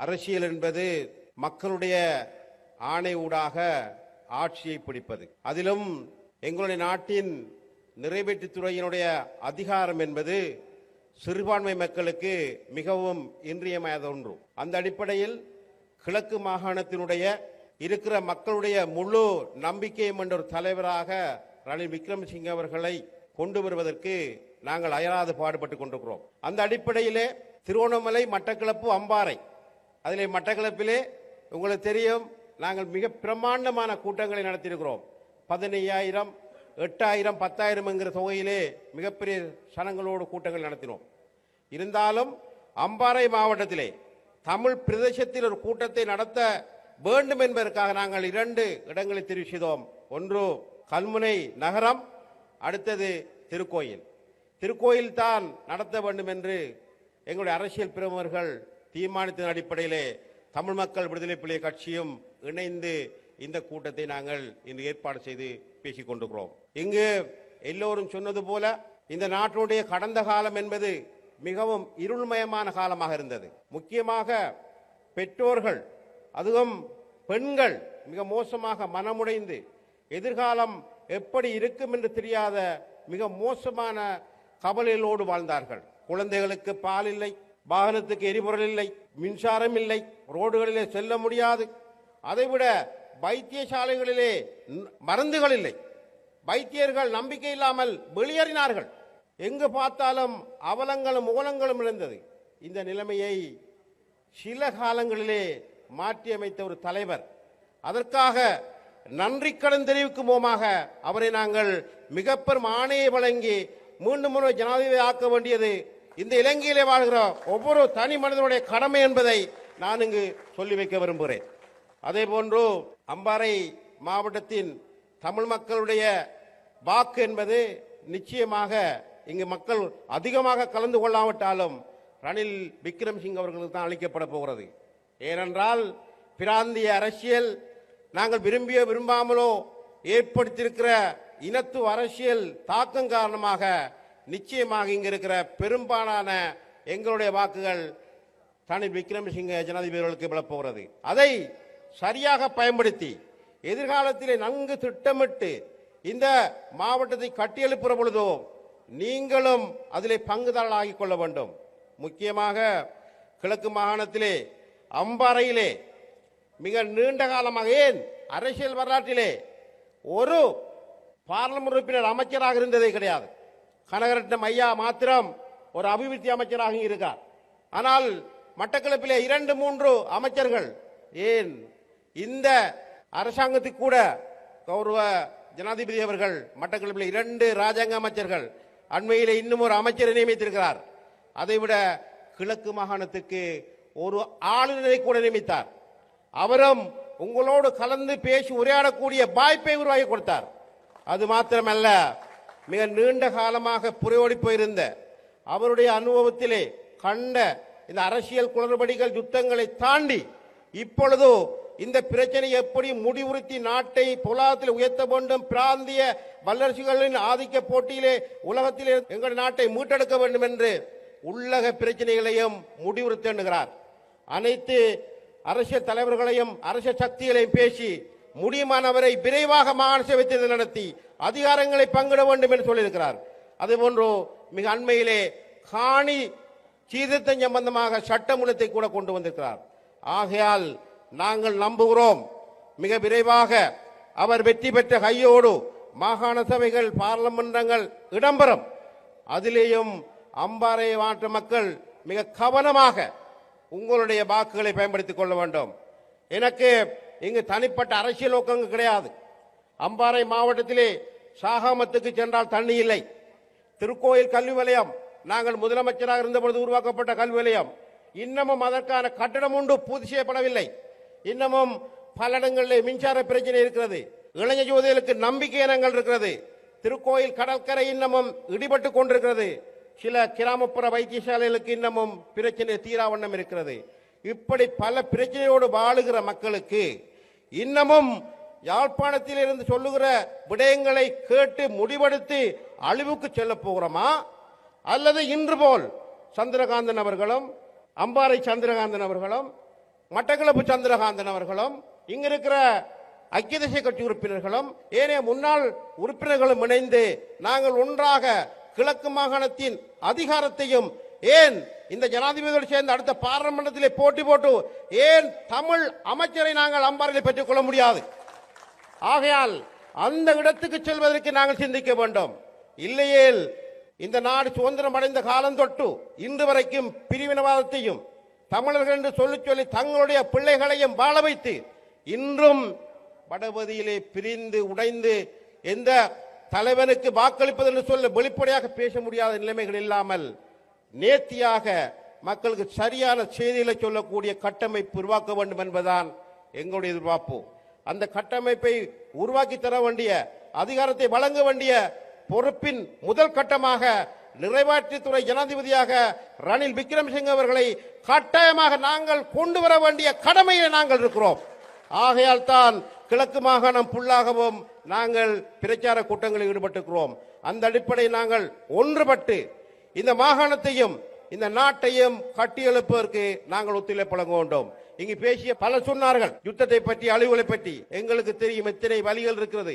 அரசியல் என்பது மக்களுடைய ஆணை ஊடாக ஆட்சியை பிடிப்பது. அதிலும் எங்களுடைய நாட்டின் நிறைவேற்றுத்துறையினுடைய அதிகாரம் என்பது சிறுபான்மை மக்களுக்கு மிகவும் இன்றியமையாத ஒன்று. அந்த அடிப்படையில் கிழக்கு மாகாணத்தினுடைய இருக்கிற மக்களுடைய முழு நம்பிக்கையும் என்ற ஒரு தலைவராக ரணில் விக்ரமசிங்க அவர்களை கொண்டு வருவதற்கு நாங்கள் அயராது பாடுபட்டு கொண்டிருக்கிறோம். அந்த அடிப்படையிலே திருவண்ணாமலை, மட்டக்களப்பு, அம்பாறை, அதிலே மட்டக்களப்பிலே உங்களுக்கு தெரியும், நாங்கள் மிக பிரமாண்டமான கூட்டங்களை நடத்தியிருக்கிறோம். 15,000, 8,000, 10,000 என்கிற தொகையிலே மிகப்பெரிய சனங்களோடு கூட்டங்கள் நடத்தினோம். இருந்தாலும் அம்பாறை மாவட்டத்திலே தமிழ் பிரதேசத்தில் ஒரு கூட்டத்தை நடத்த வேண்டும் என்பதற்காக நாங்கள் 2 இடங்களை தெரிவு செய்தோம். ஒன்று கல்முனை நகரம், அடுத்தது திருக்கோயில். திருக்கோயில் தான் நடத்த வேண்டும் என்று எங்களுடைய அரசியல் பிரமுகர்கள் தீர்மானத்தின் அடிப்படையிலே தமிழ் மக்கள் விடுதலை புலிகள் கட்சியும் இணைந்து இந்த கூட்டத்தை நாங்கள் இன்று ஏற்பாடு செய்து பேசிக் கொண்டிருக்கிறோம். இங்கு எல்லோரும் சொன்னது போல இந்த நாட்டினுடைய கடந்த காலம் என்பது மிகவும் இருள்மயமான காலமாக இருந்தது. முக்கியமாக பெற்றோர்கள், அதுவும் பெண்கள் மிக மோசமாக மனமுடைந்து எதிர்காலம் எப்படி இருக்கும் என்று தெரியாத மிக மோசமான கவலைகளோடு வாழ்ந்தார்கள். குழந்தைகளுக்கு பால் இல்லை, வாகனத்துக்கு எரிபொருள் இல்லை, மின்சாரம் இல்லை, ரோடுகளிலே செல்ல முடியாது. அதைவிட வைத்தியசாலைகளிலே மருந்துகள் இல்லை. வைத்தியர்கள் நம்பிக்கை இல்லாமல் வெளியேறினார்கள். எங்கு பார்த்தாலும் அவலங்களும் உகலங்களும் இருந்தது. இந்த நிலைமையை சில காலங்களிலே மாற்றியமைத்த ஒரு தலைவர், அதற்காக நன்றி கடன் தெரிவிக்கும் மூலமாக அவரை நாங்கள் மிக பெரும் ஆணையை வழங்கி மீண்டும் முறை ஜனாதிபதி ஆக்க வேண்டியது இந்த இலங்கையிலே வாழ்கிற ஒவ்வொரு தனி மனிதனுடைய கடமை என்பதை நான் இங்கு சொல்லி வைக்க விரும்புகிறேன். அதே போன்று அம்பாறை மாவட்டத்தின் தமிழ் மக்களுடைய வாக்கு என்பது நிச்சயமாக இங்கு மக்கள் அதிகமாக கலந்து கொள்ளாவிட்டாலும் ரணில் விக்ரமசிங்க அவர்களுக்கு தான் அளிக்கப்பட போகிறது. ஏனென்றால் பிராந்திய அரசியல் நாங்கள் விரும்பிய விரும்பாமலோ ஏற்படுத்தியிருக்கிற இனத்துவ அரசியல் தாக்கம் காரணமாக நிச்சயமாக இங்கு இருக்கிற பெரும்பாலான எங்களுடைய வாக்குகள் ரணில் விக்ரமசிங்க ஜனாதிபதிகளுக்கு விழப்போகிறது. அதை சரியாக பயன்படுத்தி எதிர்காலத்திலே நன்கு திட்டமிட்டு இந்த மாவட்டத்தை கட்டியெழுப்புற பொழுதோ நீங்களும் அதிலே பங்குதாரர்களாகிக் கொள்ள வேண்டும். முக்கியமாக கிழக்கு மாகாணத்திலே அம்பாறையிலே மிக நீண்ட காலமாக, ஏன் அரசியல் வரலாற்றிலே ஒரு பார்லமெண்ட் உறுப்பினர் அமைச்சராக இருந்ததே கிடையாது. கனகரட்னம் ஐயா மாத்திரம் ஒரு அபிவிருத்தி அமைச்சராக இருக்கார். ஆனால் மட்டக்களப்பிலே 2-3 அமைச்சர்கள், ஏன் இந்த அரசாங்கத்துக்கு கூட கௌரவ ஜனாதிபதி அவர்கள் மட்டக்களப்பிலே 2 ராஜாங்க அமைச்சர்கள், அண்மையிலே இன்னும் ஒரு அமைச்சரை நியமித்திருக்கிறார். அதைவிட கிழக்கு மாகாணத்துக்கு ஒரு ஆளுநரை கூட நியமித்தார். அவரும் உங்களோடு கலந்து பேசி உரையாடக்கூடிய வாய்ப்பை உருவாக்கி கொடுத்தார். அது மாத்திரமல்ல, மிக நீண்ட காலமாக புரையோடி போயிருந்த அவருடைய அனுபவத்திலே கண்ட இந்த அரசியல் குளறுபடிகள், யுத்தங்களை தாண்டி இப்பொழுது இந்த பிரச்சனை எப்படி முடிவுறுத்தி நாட்டை பொருளாதாரத்தில் உயர்த்த வேண்டும், பிராந்திய வல்லரசுகளின் ஆதிக்க போட்டியிலே உலகத்திலே எங்கள் நாட்டை மீட்டெடுக்க வேண்டும் என்று உள்ளக பிரச்சனைகளையும் முடிவுறுத்த எண்ணுகிறார். அனைத்து அரசியல் தலைவர்களையும் அரசியல் சக்திகளையும் பேசி முடியுமானவரை விரைவாக மாகாண சபை தேர்தல் நடத்தி அதிகாரங்களை பங்கிட வேண்டும் என்று சொல்லியிருக்கிறார். அதேபோன்று மிக அண்மையிலே காணி சீர்திருத்தம் சம்பந்தமாக சட்டமூலத்தை கூட கொண்டு வந்திருக்கிறார். ஆகையால் நாங்கள் நம்புகிறோம், மிக விரைவாக அவர் வெற்றி பெற்ற கையோடு மாகாண சபைகள், பார்லமெண்டங்கள் இடம்பெறும். அதிலேயும் அம்பாறை மாவட்ட மக்கள் மிக கவனமாக உங்களுடைய வாக்குகளை பயன்படுத்திக் கொள்ள வேண்டும். எனக்கு இங்கு தனிப்பட்ட அரசியல் நோக்கங்கள் கிடையாது. அம்பாறை மாவட்டத்திலே சாகாமத்துக்கு சென்றால் தண்ணி இல்லை. திருக்கோயில் கல்வி நிலையம், நாங்கள் முதலமைச்சராக இருந்தபொழுது உருவாக்கப்பட்ட கல்வி நிலையம், இன்னமும் அதற்கான கட்டடம் ஒன்று பூர்த்தி செய்யப்படவில்லை. இன்னமும் பல இடங்களில் மின்சார பிரச்சனை இருக்கிறது. இளைஞர் யுவதிகளுக்கு நம்பிக்கை இனங்கள் இருக்கிறது. திருக்கோயில் கடற்கரை இன்னமும் இடிபட்டு கொண்டிருக்கிறது. சில கிராமப்புற வைத்தியசாலைகளுக்கு இன்னமும் பிரச்சனை தீராவண்ணம் இருக்கிறது. இப்படி பல பிரச்சனையோடு வாழுகிற மக்களுக்கு இன்னமும் யாழ்ப்பாணத்தில் இருந்து சொல்லுகிற விடயங்களை கேட்டு முடிவெடுத்து அழிவுக்கு செல்ல போகிறோமா, அல்லது இன்று போல் சந்திரகாந்தன் அவர்களும் அம்பாறை சந்திரகாந்தன் அவர்களும் மட்டக்களப்பு சந்திரகாந்தன் அவர்களும் இங்க இருக்கிற ஐக்கிய தேசிய கட்சி உறுப்பினர்களும் ஏனைய முன்னாள் உறுப்பினர்களும் இணைந்து நாங்கள் ஒன்றாக கிழக்கு மாகாணத்தின் அதிகாரத்தையும் ஏன் இந்த ஜனாதிபதியோடு சேர்ந்து அடுத்த பாராளுமன்றத்திலே போட்டி போட்டு ஏன் தமிழ் அமைச்சரை நாங்கள் அம்பாரில் பெற்றுக் கொள்ள முடியாது? ஆகையால் அந்த இடத்துக்கு செல்வதற்கு நாங்கள் சிந்திக்க வேண்டும். இல்லையேல் இந்த நாடு சுதந்திரம் அடைந்த காலம் தொட்டு இன்று வரைக்கும் பிரிவினவாதத்தையும் தமிழர்கள் என்று சொல்லி தங்களுடைய பிள்ளைகளையும் வாழ வைத்து இன்றும் வடபகுதியிலே பிரிந்து உடைந்து எந்த தலைவனுக்கு வாக்களிப்பது என்று சொல்ல வெளிப்படையாக பேச முடியாத நிலைமைகள் இல்லாமல் நேர்த்தியாக மக்களுக்கு சரியான செய்திகளை சொல்லக்கூடிய கட்டமைப்பு உருவாக்க வேண்டும் என்பதுதான் எங்களுடைய எதிர்பார்ப்பு. அந்த கட்டமைப்பை உருவாக்கி தர வேண்டிய அதிகாரத்தை வழங்க வேண்டிய பொறுப்பின் முதல் கட்டமாக நிறைவேற்றுத்துறை ஜனாதிபதியாக ரணில் விக்ரமசிங்க அவர்களை கட்டாயமாக நாங்கள் கொண்டு வர வேண்டிய கடமையில் நாங்கள் இருக்கிறோம். ஆகையால் தான் கிழக்கு மாகாணம் புல்லாகவும் நாங்கள் பிரச்சார கூட்டங்களில் ஈடுபட்டிருக்கிறோம். அந்த அடிப்படையில் நாங்கள் ஒன்றுபட்டு இந்த மாகாணத்தையும் இந்த நாட்டையும் கட்டியெழுப்பதற்கு நாங்கள் ஒத்துழைப்பு வழங்க வேண்டும். இங்கு பேசிய பலர் சொன்னார்கள் யுத்தத்தை பற்றி, அழிவுகளை பற்றி. எங்களுக்கு தெரியும் எத்தனை வழிகள் இருக்கிறது.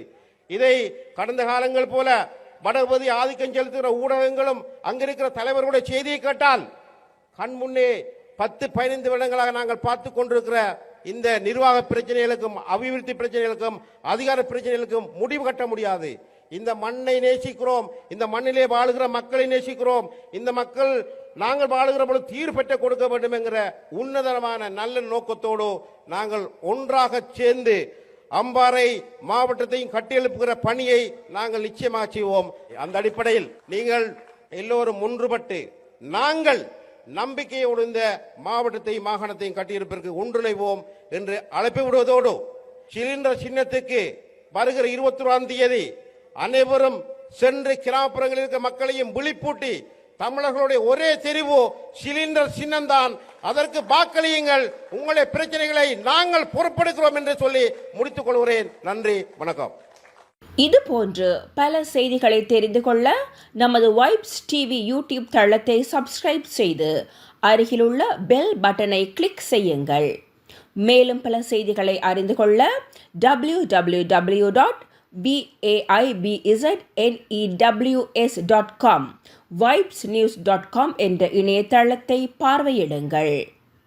இதை கடந்த காலங்கள் போல வடபகுதி ஆதிக்கம் செலுத்துகிற ஊடகங்களும் அங்கிருக்கிற தலைவர்களுடைய செய்தியை கேட்டால் கண் முன்னே 10-15 வருடங்களாக நாங்கள் பார்த்து கொண்டிருக்கிற இந்த நிர்வாக பிரச்சனைகளுக்கும் அபிவிருத்தி பிரச்சனைகளுக்கும் அதிகார பிரச்சனைகளுக்கும் முடிவு கட்ட முடியாது. இந்த மண்ணை நேசிக்கிறோம், இந்த மண்ணிலே வாழுகிற மக்களை நேசிக்கிறோம். இந்த மக்கள் நாங்கள் வாழுகிற பொழுது தீர்வு பெற்று கொடுக்க வேண்டும் என்கிற உன்னதமான நல்ல நோக்கத்தோடு நாங்கள் ஒன்றாக சேர்ந்து அம்பாறை மாவட்டத்தையும் கட்டியெழுப்புகிற பணியை நாங்கள் நிச்சயமாக செய்வோம். அந்த அடிப்படையில் நீங்கள் எல்லோரும் ஒன்றுபட்டு நாங்கள் நம்பிக்கையோடு இந்த மாவட்டத்தையும் மாகாணத்தையும் கட்டியிருப்பதற்கு ஒன்றிணைவோம் என்று அழைப்பு விடுவதோடு சிலிண்டர் சின்னத்துக்கு வருகிற 21ஆம் தேதி அனைவரும் சென்று கிராமப்புறங்களில் இருக்க மக்களையும் விழிப்பூட்டி தமிழர்களுடைய ஒரே தெரிவு சிலிண்டர் சின்னம்தான், அதற்கு வாக்களியுங்கள், உங்களுடைய பிரச்சனைகளை நாங்கள் பொறுப்பெடுக்கிறோம் என்று சொல்லி முடித்துக் கொள்கிறேன். நன்றி, வணக்கம். இது போன்று பல செய்திகளை தெரிந்து கொள்ள நமது வைப்ஸ் டிவி யூடியூப் தளத்தை சப்ஸ்கிரைப் செய்து அருகிலுள்ள பெல் பட்டனை கிளிக் செய்யுங்கள். மேலும் பல செய்திகளை அறிந்து கொள்ள www.vaibznews.com, vibesnews.com என்ற இணையதளத்தை பார்வையிடுங்கள்.